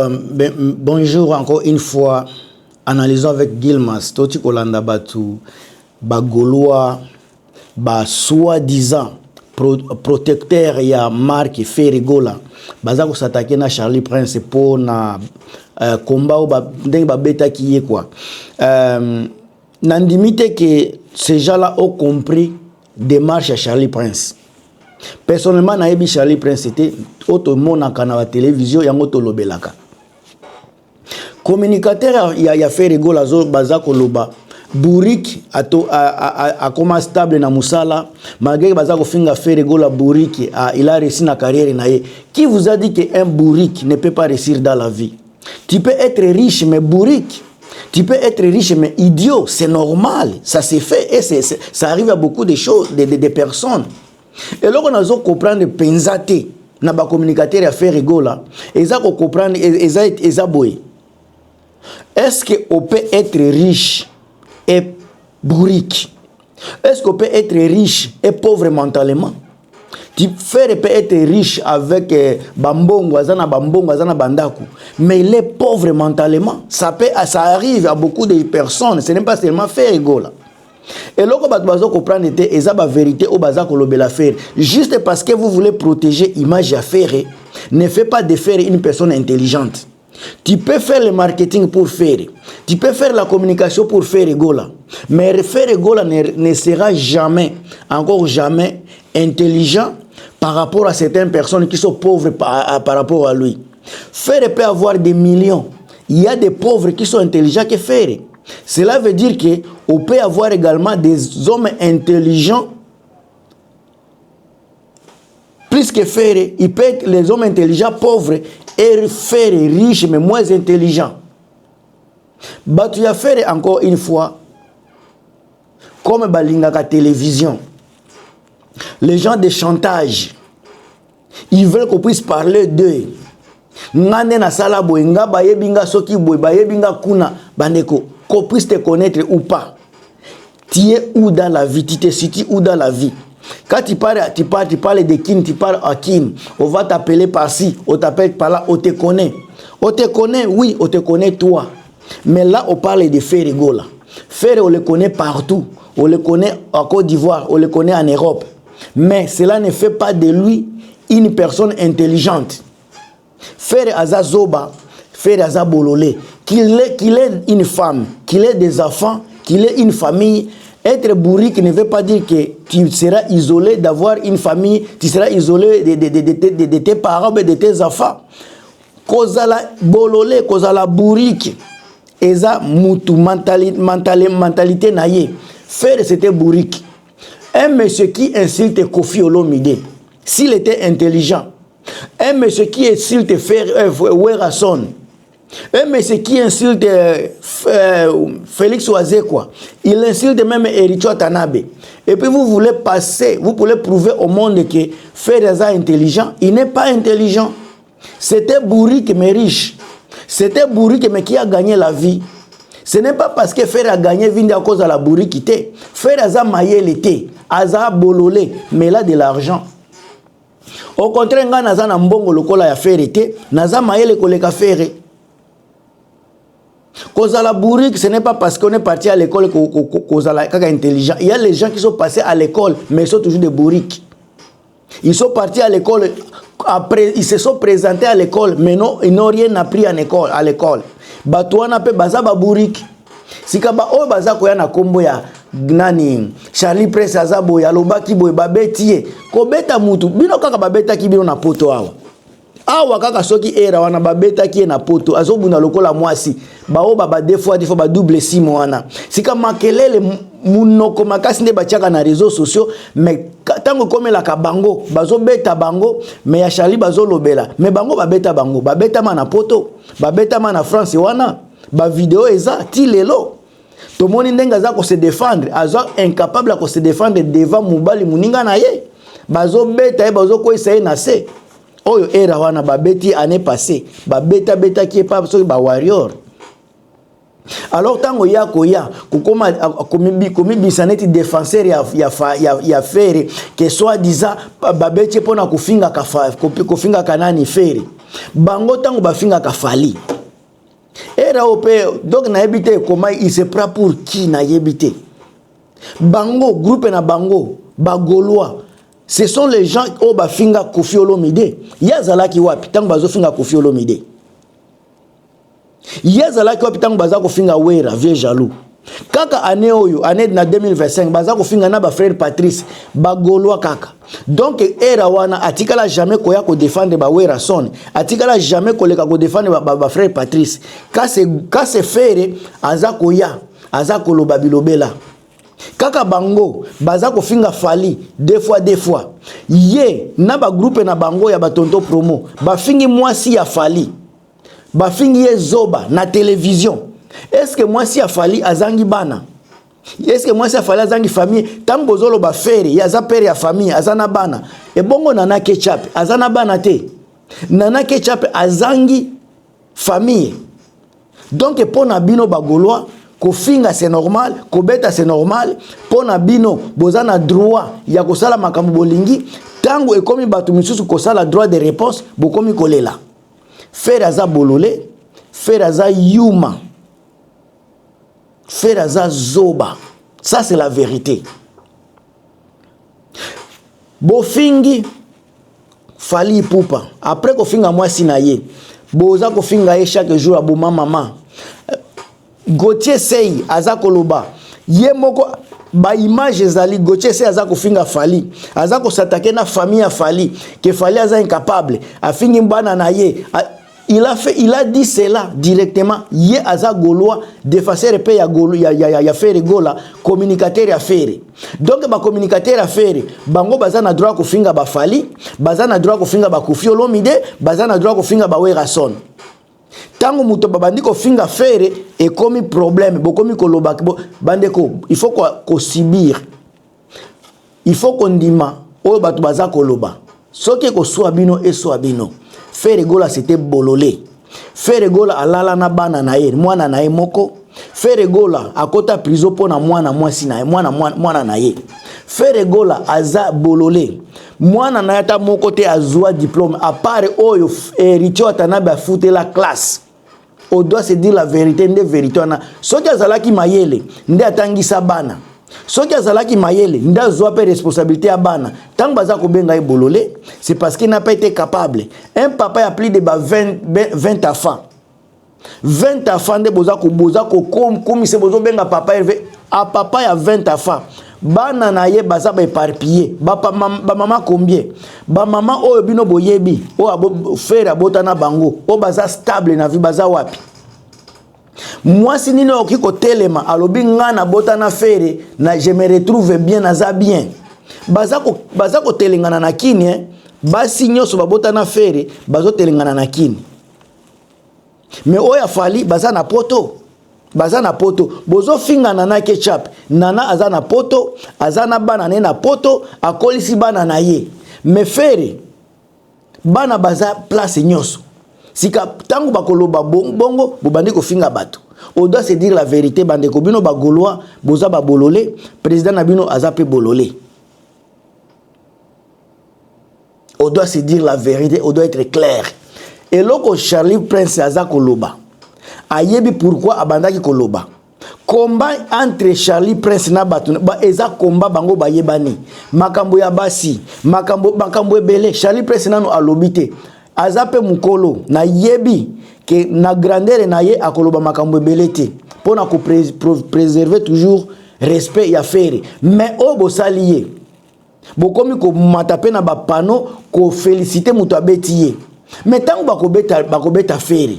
Bonjour encore une fois. Analysons avec Gilmas. Toti kolanda batu bagoloa ba soi-disant protecteur ya marque Ferregola. Baza ko s'attaquer na Charlie Prince pour na combat ou ba ndenge ba beta qui est quoi. Nandimite que ces gens-là ont compris démarche à Charlie Prince. Personnellement, naebi Charlie Prince c'était auto mona kana la télévision yango to lobelaka. Communicateur ya Ferregola zo baza koloba Bourik a comme stable na musala malgré baza ko finga Ferregola Bourik il a réussi na carrière naie. Qui vous a dit que un Bourik ne peut pas réussir dans la vie? Tu peux être riche mais Bourik, tu peux être riche mais idiot, c'est normal, ça s'est fait et ça arrive à beaucoup de choses, de personnes. Et là on a zo comprendre penzate na ba communicateur ya Ferregola, eza ko comprendre eza boy. Est-ce qu'on peut être riche et bourrique? Est-ce qu'on peut être riche et pauvre mentalement? Tu peut être riche avec bambongo, azana bambongo, azana bandaku, mais il est pauvre mentalement. Ça arrive à beaucoup de personnes. Ce n'est pas seulement Ferregola. Et là, on va comprendre que c'est la vérité au bazar que la faire. Juste parce que vous voulez protéger l'image à faire, ne fait pas de faire une personne intelligente. Tu peux faire le marketing pour faire, tu peux faire la communication pour Ferregola, mais Ferregola ne sera jamais, encore jamais, intelligent par rapport à certaines personnes qui sont pauvres par rapport à lui. Ferre peut avoir des millions. Il y a des pauvres qui sont intelligents que Ferre. Cela veut dire qu'on peut avoir également des hommes intelligents plus que Ferre. Il peut être les hommes intelligents pauvres et Ferre riche mais moins intelligent. Tu as fait encore une fois comme balingaka télévision. Les gens de chantage, ils veulent qu'on puisse parler d'eux. Ngane na sala boy nga bayebinga soki boy bayebinga kuna bandeko qu'on puisse te connaître ou pas. Tu es où dans la vie, tu te situes où dans la vie. Quand tu parles de Kim, tu parles à Kim. On va t'appeler par-ci, on t'appelle par là, on te connaît. On te connaît, oui, on te connaît toi. Mais là, on parle de Ferregola. Ferre, on le connaît partout. On le connaît en Côte d'Ivoire, on le connaît en Europe. Mais cela ne fait pas de lui une personne intelligente. Ferre Azazoba, Ferre Azabololé, qu'il ait une femme, qu'il ait des enfants, qu'il ait une famille. Être bourrique ne veut pas dire que tu seras isolé d'avoir une famille, tu seras isolé de tes parents et de tes enfants. Kozala bololé, kozala bourrique, eza mutu mentalité naïe. Faire c'était bourrique. Un monsieur qui insulte Kofi Olomide, s'il était intelligent, un monsieur qui insulte Werason, un monsieur qui insulte Félix Oazekwa, il insulte même Ericho Tanabe. Et puis vous voulez passer, vous pouvez prouver au monde que Ferreza est intelligent. Il n'est pas intelligent. C'était bourrique mais riche. C'était bourrique mais qui a gagné la vie. Ce n'est pas parce que Ferre a gagné vindi à cause de la bourriquité. Ferreza maillé l'été, Aza bololé, mais il a de l'argent. Au contraire, nga naza na mbongo lokola ya Ferre été, naza maillé le koleka Ferre. Cause à la bourrique, ce n'est pas parce qu'on est parti à l'école qu'on est intelligent. Il y a les gens qui sont passés à l'école, mais ils sont toujours des bourriques. Ils sont partis à l'école, après, ils se sont présentés à l'école, mais non, ils n'ont rien appris à l'école. Batouana pe baza ba bourrique. Si kaba o baza koya na kombo ya nani Charlie Prince azabo ya lobaki boy babetie ko beta mutu bino kaka babeta ki bino na poto awa. Awa kaka soki era wana babeta ki na poto azobuna lokola mwasi bao baba deux fois ba double simo wana sika makelele munoko makasi nde batiaka na réseaux sociaux mais tango komela ka bango bazobeta bango mais ya Charlie bazolobela mais bango babeta na poto babeta na France wana ba vidéo eza ti lelo to moni ndenga za ko se défendre azo incapable ko se défendre devant mobali muninga na ye bazobeta e bazoko essayer na se oyo era wana babeti année passée babeta qui est pas so ba warrior. Alors tango ya koya kokoma komi bisaneti défenseur ya Ferre que soit disant babeti pona kofinga kanani Ferre bango tango bafinga ka Fally era opé donc na habité comment il se prend pour qui na habité bango groupe na bango bagolois ce sont les gens au bafinga Koffi Olomide yazalaki wapi tango bazofinga Koffi Olomide yazalaki wapi tango baza kofinga Wera vieux jaloux kaka année oyo année na 2025 baza kofinga na ba frère Patrice bagolois kaka donc era wana atikala jamais koya ko défendre ba Wera son atikala jamais koleka ko défendre ba frère Patrice ka se faire aza koya aza koloba bilobela kaka bango baza kofinga Fally deux fois ye na ba groupe na bango ya ba tonto promo bafingi mwasi ya Fally bafingi ye zoba na télévision. Est-ce que moi si a Fally azangi bana? Est-ce que moi si a Fally azangi famille? Tant bozolo ba fere, ya za pere ya famille, azana bana. E bongo nana ketchup, azana bana te. Nana ketchup azangi famille. Donc pona bino bagolois, ko finga c'est normal, ko beta c'est normal, pona bino bozana droit ya ko sala makambo bolingi, tango e komi batu misusu ko sala droit de réponse, bokomi kolela. Faire aza bololé, faire aza yuma. Faire aza zoba. Ça c'est la vérité. Bofingi Fally Ipupa. Après ko finga moi sinaye. Boza ko finga ye chaque jour a boma maman. Gauthier Sey aza koloba. Ye moko ba image ezali Gauthier Sey aza ko finga Fally. Aza ko s'attaquer na famille a Fally. Que Fally aza incapable. A fingi mbana na ye. Il a dit cela directement. Yé aza golois d'effacer paix ya golo ya faire gola communicateur ya faire. Donc ba communicateur ya faire bango baza na droit ko finga ba Fally, baza na droit ko finga ba Koffi Olomide, baza na droit ko finga ba Wera son. Tango muto babandi ko finga faire et komi problème, bokomi koloba bandeko, il faut ko subir. Il faut qu'on dima o batu baza koloba. Soki ko swabino et swabino. Faire gola c'était bololé. Faire gola alala na bana na ye, mwana na ye moko. Faire gola akota prison pona mwana mwasi na ye, mwana na ye. Faire gola aza bololé. Mwana na yata moko te azwa diplôme à part oyo héritier atanabe foute la classe. On doit se dire la vérité, nde vérité na. Soki azalaki mayele, nde atangisa bana. Soki azalaki mayele, nde azwa pe responsabilité à bana. Tant baza ko benga e bololé, c'est parce qu'il n'a pas été capable. Un papa a plus de 20 enfants. 20 enfants de boza ko comme se bozo benga papa élevé. A papa ya 20 enfants. Bana na ye baza ba éparpillé. Ba maman combien? Ba maman o bino boyebi, o frère abota na bango, o baza stable na vie baza wapi. Moi si nini okiko telema alobi ngana bota na fere na je me retrouve bien naza bien. Baza ko telengana na kini basi nyoso babota na fere bazo telengana na kini. Mais oya Fally baza na poto. Baza na poto. Bozo finga nana ketchup. Nana aza na poto. Aza na bana na poto. Akolisi bana na ye. Mais fere. Bana baza place nyoso. Sika tango bakoloba bongo. Bobandi ko finga bato. On doit se dire la vérité. Bande ko bino ba golois. Boza ba bololé. Président na bino aza pe bololé. On doit se dire la vérité. On doit être clair. Et loko Charlie Prince aza koloba. Ayebi pourquoi abandaki koloba. Combat entre Charlie Prince na batu ba eza combat bango bayebani. Makambo ya basi, makambo ebele. Charlie Prince nanu alobite. Azape mukolo na yebi que na grandeur na ye akoloba makambo ebele te. Pona ko préserver toujours respect ya faire. Mais obo saliye. Bokomi ko matape na ba pano ko féliciter muto abetiye. Mais tant bakobeta faire.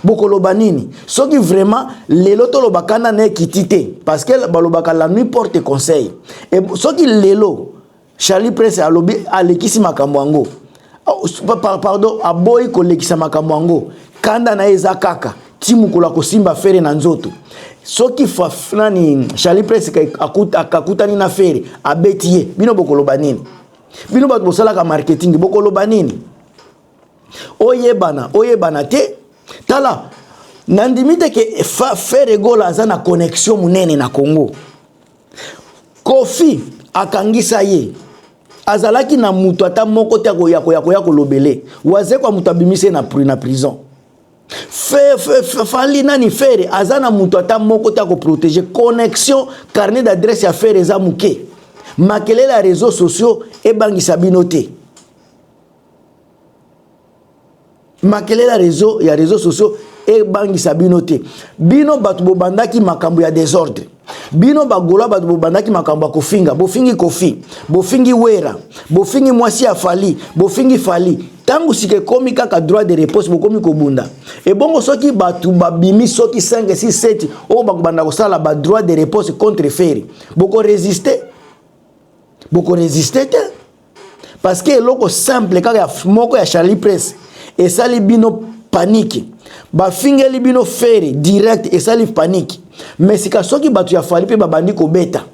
Bokoloba nini soki vraiment lelo tolobakana na kitite parce que balobaka la nuit porte conseil et soki lelo Charlie Prince alobi alekisi makambo yango pardon aboyi kolekisa makambo yango kanda na eza kaka timukola kosimba fere na nzoto soki fafnani Charlie Prince akakutani na fere abetiye bino bokoloba nini bino bato bosalaka marketing bokoloba nini oyebana te. Tala, nandimite ke faire gola aza na connexion munene na Congo. Koffi akangisa ye. azalaki na mutu ata moko te ya kolobele waze kwa mutu abimise na prison Fali nani Fere azana mutu ata moko te ko protéger connexion carnet d'adresse ya Fere eza muke makelele ya réseaux sociaux ebangisa bino te makelele ya réseaux sociaux ebangisa bino te bino batu bobandaki makambo ya désordre bino bagola batu bobandaki makambo ya kofinga bofingi kofi bofingi wera bofingi mwasi ya Fali bofingi Fali tangu sike komi kaka droit de réponse bokomi kobunda et bongo soki batu babimi soki 5 6 7 o bakubanda kosala ba droit de réponse contre Fere boko résister te parce que eloko simple kaka moko ya Charlie Press et sali bino panique ba fingeli bino Fere direct et sali panique mais sika soki batu ya Fali pe babandi ko beta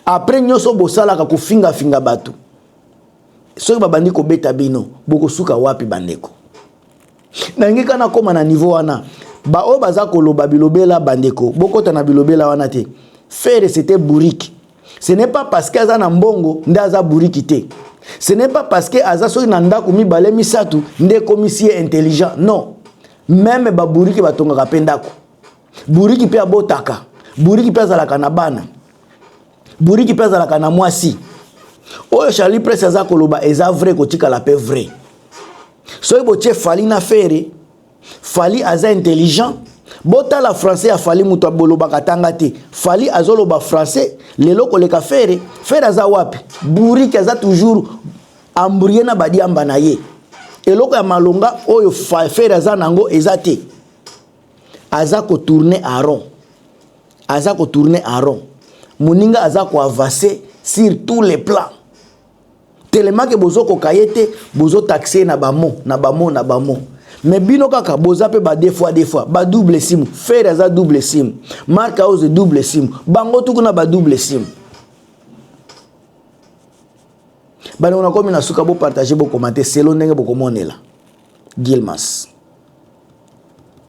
après nyoso bosala ka kofinga finga batu soki babandi ko beta bino boko suka wapi bandeko nangi kana koma na niveau wana ba o baza koloba bilobela bandeko bokota na bilobela wana te Fere c'était bourrique. Ce n'est pas parce que azana mbongo ndaza bourrique te. Ce n'est pas parce que aza soki na ndako mibale misatu nde commissaire intelligent. Non. Même ba bourrique batongaka pe ndako. Bourrique pe abotaka. Bourrique pe azalaka na bana. Bourrique pe azalaka na mwasi. Oyo Charlie Press aza koloba eza vrai kotika la pe vrai. Soki botie Fali na Fere, Fali aza intelligent. Bota la français a Fali mutu aboloba katanga te. Fali azoloba français, lelo koleka Fere, Fere aza wapi? Bourrique aza toujours embrouillé na badi amba na ye. Eloko ya malonga oyo Fere aza nango eza te. Aza ko tourner en rond. Aza ko tourner en rond. Moninga aza ko avancer sur tous les plans. Tellement que bozo ko kayete, bozo taxer na bamo. Mais bino kaka boza pe ba deux fois ba double sim Fere aza double sim marque house double sim bango tukuna ba double sim bana on a comme na suka bo partager bo commenter selon ndenge bo komonela Gilmas